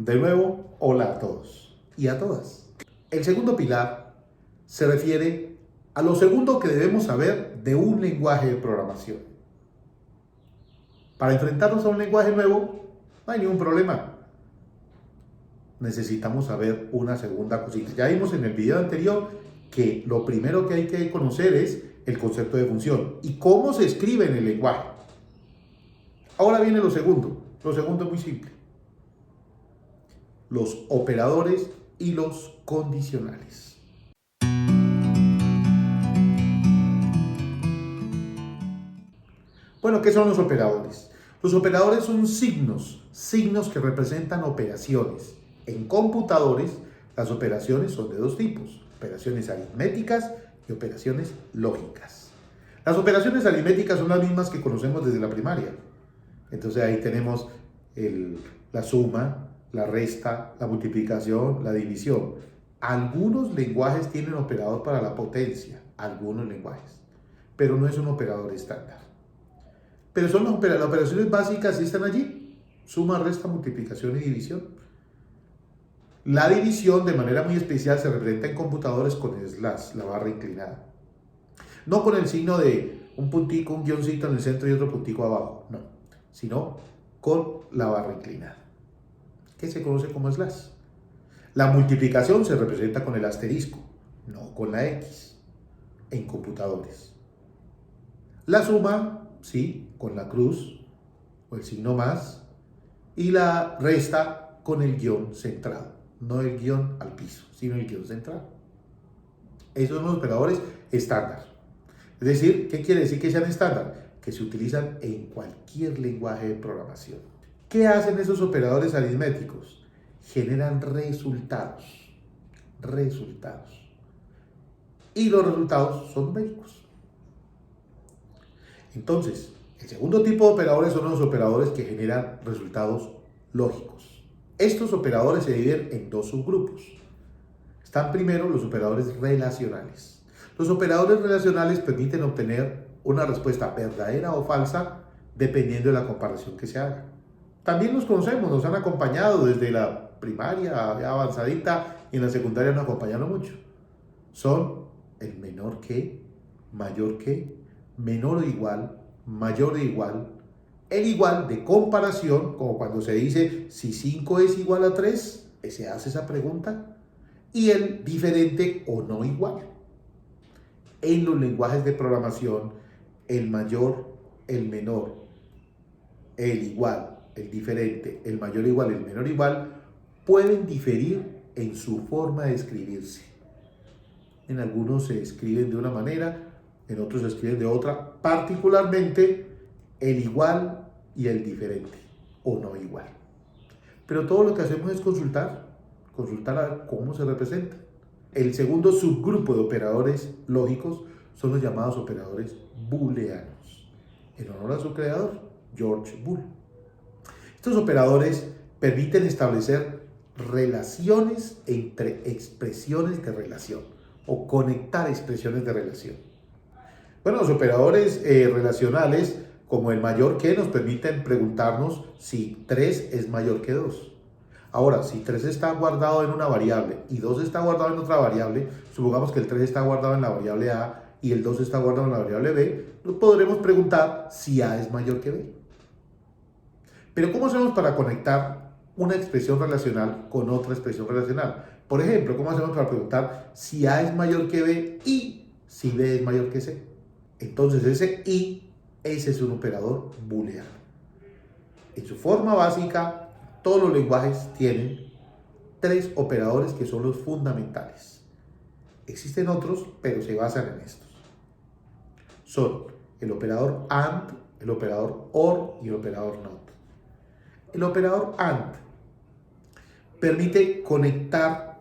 De nuevo, hola a todos y a todas. El segundo pilar se refiere a lo segundo que debemos saber de un lenguaje de programación. Para enfrentarnos a un lenguaje nuevo, no hay ningún problema. Necesitamos saber una segunda cosita. Ya vimos en el video anterior que lo primero que hay que conocer es el concepto de función y cómo se escribe en el lenguaje. Ahora viene lo segundo. Lo segundo es muy simple. Los operadores y los condicionales. Bueno, ¿qué son los operadores? Los operadores son signos que representan operaciones. En computadores, las operaciones son de dos tipos: operaciones aritméticas y operaciones lógicas. Las operaciones aritméticas son las mismas que conocemos desde la primaria. Entonces ahí tenemos la suma, la resta, la multiplicación, la división. Algunos lenguajes tienen operador para la potencia, algunos lenguajes, pero no es un operador estándar. Pero son las operaciones básicas y están allí: suma, resta, multiplicación y división. La división de manera muy especial se representa en computadores con el slash, la barra inclinada. No con el signo de un puntico, un guioncito en el centro y otro puntico abajo, no, sino con la barra inclinada, que se conoce como slash. La multiplicación se representa con el asterisco, no con la X, en computadores. La suma, sí, con la cruz o el signo más, y la resta con el guión centrado, no el guión al piso, sino el guión centrado. Esos son los operadores estándar. Es decir, ¿qué quiere decir que sean estándar? Que se utilizan en cualquier lenguaje de programación. ¿Qué hacen esos operadores aritméticos? Generan resultados. Y los resultados son numéricos. Entonces, el segundo tipo de operadores son los operadores que generan resultados lógicos. Estos operadores se dividen en dos subgrupos. Están primero los operadores relacionales. Los operadores relacionales permiten obtener una respuesta verdadera o falsa dependiendo de la comparación que se haga. También los conocemos, nos han acompañado desde la primaria avanzadita y en la secundaria nos acompañaron mucho. Son el menor que, mayor que, menor o igual, mayor o igual, el igual de comparación, como cuando se dice si 5 es igual a 3, se hace esa pregunta, y el diferente o no igual. En los lenguajes de programación, el mayor, el menor, el igual, el diferente, el mayor igual, el menor igual, pueden diferir en su forma de escribirse. En algunos se escriben de una manera, en otros se escriben de otra, particularmente el igual y el diferente, o no igual. Pero todo lo que hacemos es consultar a ver cómo se representa. El segundo subgrupo de operadores lógicos son los llamados operadores booleanos, en honor a su creador, George Boole. Estos operadores permiten establecer relaciones entre expresiones de relación o conectar expresiones de relación. Bueno, los operadores relacionales, como el mayor que, nos permiten preguntarnos si 3 es mayor que 2. Ahora, si 3 está guardado en una variable y 2 está guardado en otra variable, supongamos que el 3 está guardado en la variable A y el 2 está guardado en la variable B, nos podremos preguntar si A es mayor que B. Pero ¿cómo hacemos para conectar una expresión relacional con otra expresión relacional? Por ejemplo, ¿cómo hacemos para preguntar si A es mayor que B y si B es mayor que C? Entonces ese es un operador booleano. En su forma básica, todos los lenguajes tienen 3 operadores que son los fundamentales. Existen otros, pero se basan en estos. Son el operador AND, el operador OR y el operador NOT. El operador AND permite conectar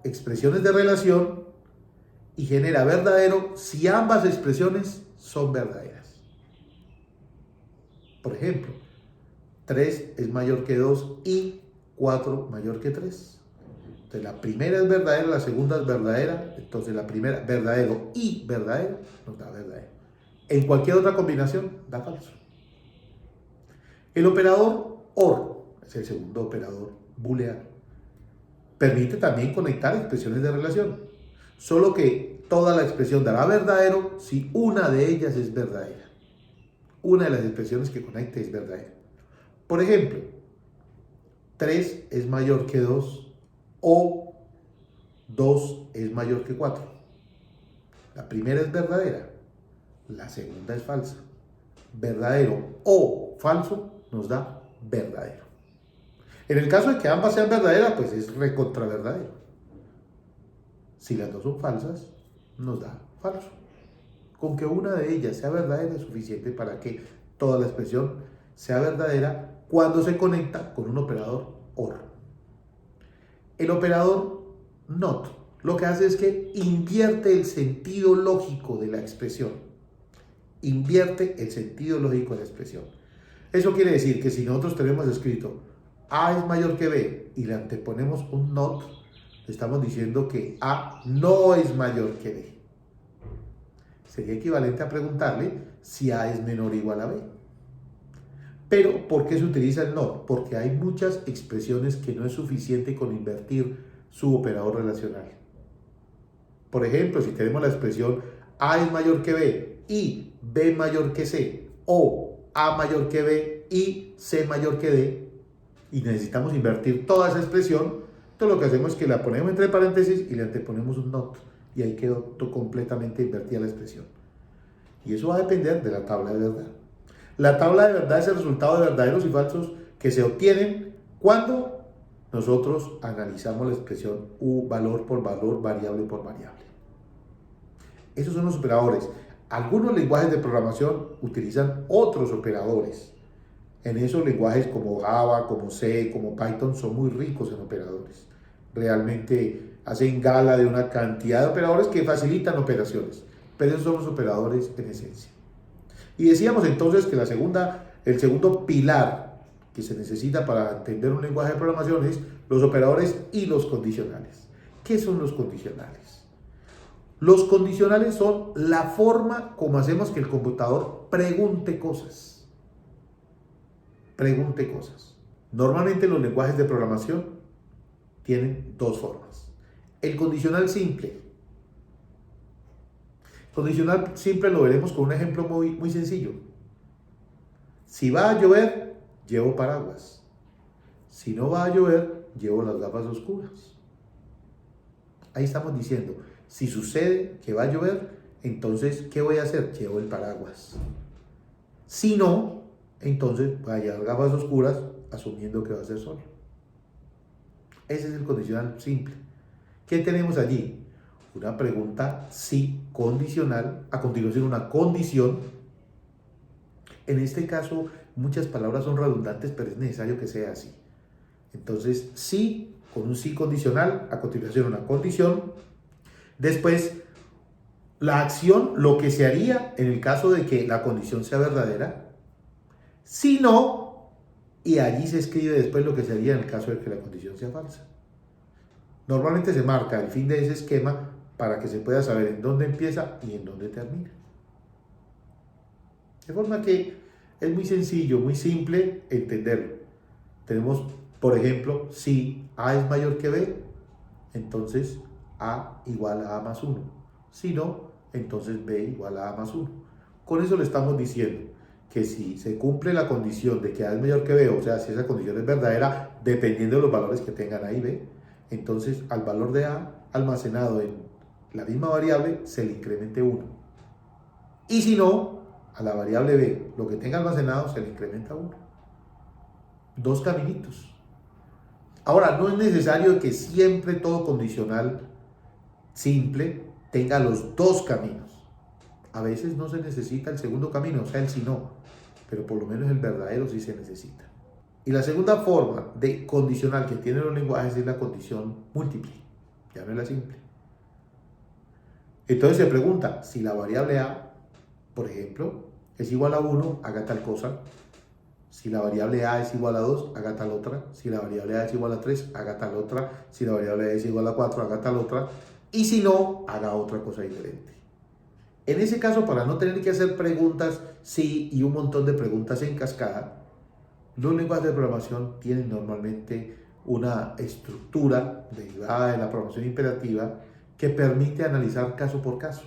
expresiones de relación y genera verdadero si ambas expresiones son verdaderas. Por ejemplo, 3 es mayor que 2 y 4 mayor que 3. Entonces la primera es verdadera, la segunda es verdadera, entonces la primera verdadero y verdadero nos da verdadero. En cualquier otra combinación da falso. El operador OR es el segundo operador booleano. Permite también conectar expresiones de relación, solo que toda la expresión dará verdadero si una de ellas es verdadera. Una de las expresiones que conecte es verdadera. Por ejemplo, 3 es mayor que 2 o 2 es mayor que 4. La primera es verdadera, la segunda es falsa. Verdadero o falso nos da verdadero. En el caso de que ambas sean verdaderas, pues es recontra verdadero. Si las dos son falsas, nos da falso. Con que una de ellas sea verdadera es suficiente para que toda la expresión sea verdadera cuando se conecta con un operador OR. El operador NOT lo que hace es que invierte el sentido lógico de la expresión. Invierte el sentido lógico de la expresión. Eso quiere decir que si nosotros tenemos escrito A es mayor que B y le anteponemos un NOT, estamos diciendo que A no es mayor que B. Sería equivalente a preguntarle si A es menor o igual a B. Pero, ¿por qué se utiliza el NOT? Porque hay muchas expresiones que no es suficiente con invertir su operador relacional. Por ejemplo, si tenemos la expresión A es mayor que B y B mayor que C, o A mayor que B y C mayor que D, y necesitamos invertir toda esa expresión, entonces lo que hacemos es que la ponemos entre paréntesis y le anteponemos un NOT, y ahí quedó completamente invertida la expresión. Y eso va a depender de la tabla de verdad. La tabla de verdad es el resultado de verdaderos y falsos que se obtienen cuando nosotros analizamos la expresión U, valor por valor, variable por variable. Esos son los operadores. Algunos lenguajes de programación utilizan otros operadores. En esos lenguajes como Java, como C, como Python son muy ricos en operadores. Realmente hacen gala de una cantidad de operadores que facilitan operaciones. Pero esos son los operadores en esencia. Y decíamos entonces que el segundo pilar que se necesita para entender un lenguaje de programación es los operadores y los condicionales. ¿Qué son los condicionales? Los condicionales son la forma como hacemos que el computador pregunte cosas. Pregunte cosas. Normalmente los lenguajes de programación tienen dos formas. El condicional simple. Condicional simple lo veremos con un ejemplo muy sencillo. Si va a llover, llevo paraguas. Si no va a llover, llevo las gafas oscuras. Ahí estamos diciendo, si sucede que va a llover, entonces, ¿qué voy a hacer? Llevo el paraguas. Si no, entonces voy a llevar gafas oscuras asumiendo que va a ser sol. Ese es el condicional simple. ¿Qué tenemos allí? Una pregunta sí condicional, a continuación una condición. En este caso, muchas palabras son redundantes, pero es necesario que sea así. Entonces, sí, con un sí condicional, a continuación una condición. Después, la acción, lo que se haría en el caso de que la condición sea verdadera. Si no, y allí se escribe después lo que se haría en el caso de que la condición sea falsa. Normalmente se marca el fin de ese esquema para que se pueda saber en dónde empieza y en dónde termina. De forma que es muy sencillo, muy simple entenderlo. Tenemos, por ejemplo, si A es mayor que B, entonces A igual a A más 1. Si no, entonces B igual a A más 1. Con eso le estamos diciendo que si se cumple la condición de que A es mayor que B, o sea, si esa condición es verdadera, dependiendo de los valores que tengan A y B, entonces al valor de A almacenado en la misma variable se le incremente 1. Y si no, a la variable B, lo que tenga almacenado se le incrementa 1. Dos caminitos. Ahora, no es necesario que siempre todo condicional simple tenga los dos caminos. A veces no se necesita el segundo camino, o sea, el si no, pero por lo menos el verdadero sí se necesita. Y la segunda forma de condicional que tienen los lenguajes es la condición múltiple, ya no es la simple. Entonces se pregunta, si la variable A, por ejemplo, es igual a 1, haga tal cosa. Si la variable A es igual a 2, haga tal otra. Si la variable A es igual a 3, haga tal otra. Si la variable A es igual a 4, haga tal otra. Y si no, haga otra cosa diferente. En ese caso, para no tener que hacer preguntas sí y un montón de preguntas en cascada, los lenguajes de programación tienen normalmente una estructura derivada de la programación imperativa que permite analizar caso por caso.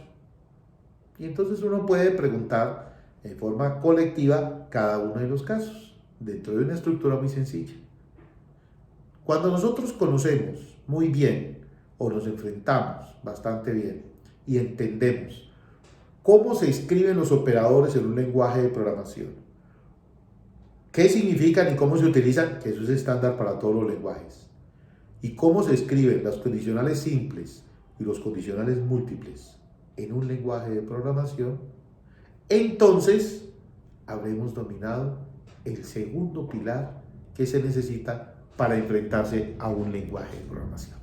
Y entonces uno puede preguntar en forma colectiva cada uno de los casos dentro de una estructura muy sencilla. Cuando nosotros conocemos muy bien o nos enfrentamos bastante bien y entendemos cómo se escriben los operadores en un lenguaje de programación, qué significan y cómo se utilizan, que eso es estándar para todos los lenguajes, y cómo se escriben los condicionales simples y los condicionales múltiples en un lenguaje de programación, entonces habremos dominado el segundo pilar que se necesita para enfrentarse a un lenguaje de programación.